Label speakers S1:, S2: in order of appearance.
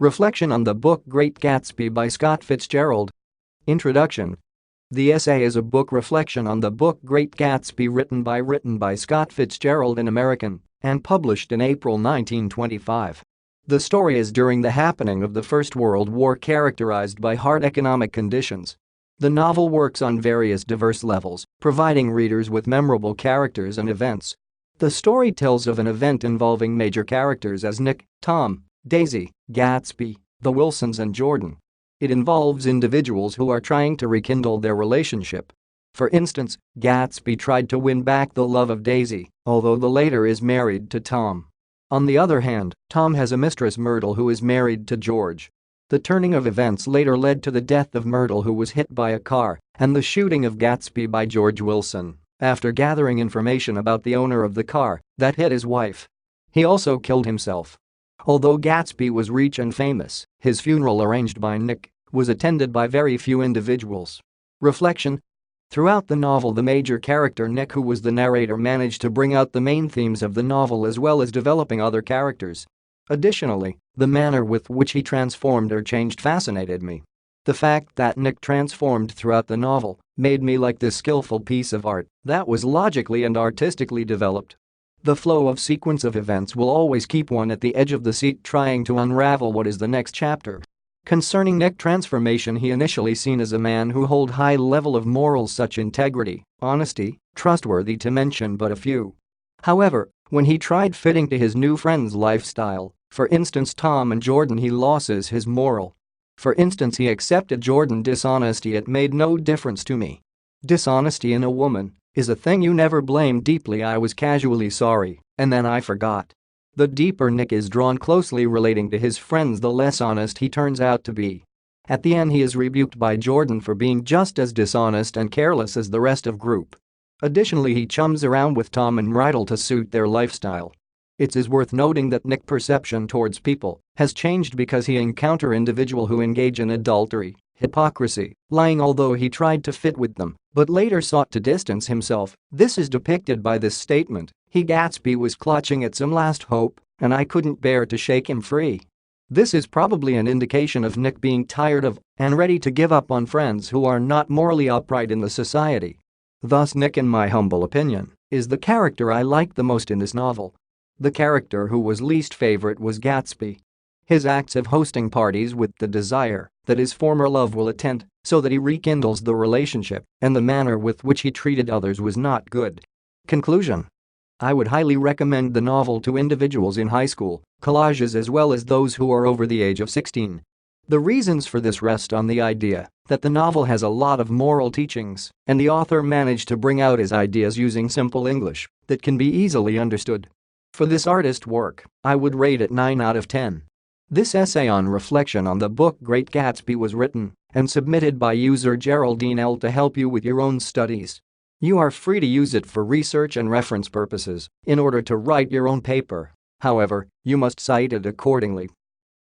S1: Reflection on the book Great Gatsby by Scott Fitzgerald. Introduction. The essay is a book reflection on the book Great Gatsby written by Scott Fitzgerald in American and published in April 1925. The story is during the happening of the First World War, characterized by hard economic conditions. The novel works on various diverse levels, providing readers with memorable characters and events. The story tells of an event involving major characters as Nick, Tom, Daisy, Gatsby, the Wilsons and Jordan. It involves individuals who are trying to rekindle their relationship. For instance, Gatsby tried to win back the love of Daisy, although the latter is married to Tom. On the other hand, Tom has a mistress, Myrtle, who is married to George. The turning of events later led to the death of Myrtle, who was hit by a car, and the shooting of Gatsby by George Wilson, after gathering information about the owner of the car that hit his wife. He also killed himself. Although Gatsby was rich and famous, his funeral, arranged by Nick, was attended by very few individuals. Reflection. Throughout the novel, the major character Nick, who was the narrator, managed to bring out the main themes of the novel as well as developing other characters. Additionally, the manner with which he transformed or changed fascinated me. The fact that Nick transformed throughout the novel made me like this skillful piece of art that was logically and artistically developed. The flow of sequence of events will always keep one at the edge of the seat, trying to unravel what is the next chapter. Concerning Nick's transformation, he initially seen as a man who hold high level of morals such integrity, honesty, trustworthy, to mention but a few. However, when he tried fitting to his new friend's lifestyle, for instance Tom and Jordan, he loses his moral. For instance, he accepted Jordan's dishonesty. It made no difference to me. Dishonesty in a woman is a thing you never blame deeply. I was casually sorry, and then I forgot. The deeper Nick is drawn closely relating to his friends, the less honest he turns out to be. At the end, he is rebuked by Jordan for being just as dishonest and careless as the rest of group. Additionally, he chums around with Tom and Myrtle to suit their lifestyle. It is worth noting that Nick's perception towards people has changed because he encountered individuals who engage in adultery, hypocrisy, lying, although he tried to fit with them, but later sought to distance himself. This is depicted by this statement: Gatsby was clutching at some last hope, and I couldn't bear to shake him free. This is probably an indication of Nick being tired of and ready to give up on friends who are not morally upright in the society. Thus, Nick, in my humble opinion, is the character I like the most in this novel. The character who was least favorite was Gatsby. His acts of hosting parties with the desire that his former love will attend so that he rekindles the relationship, and the manner with which he treated others was not good. Conclusion. I would highly recommend the novel to individuals in high school, colleges, as well as those who are over the age of 16. The reasons for this rest on the idea that the novel has a lot of moral teachings, and the author managed to bring out his ideas using simple English that can be easily understood. For this artist work, I would rate it 9 out of 10. This essay on reflection on the book Great Gatsby was written and submitted by user Geraldine L. to help you with your own studies. You are free to use it for research and reference purposes in order to write your own paper. However, you must cite it accordingly.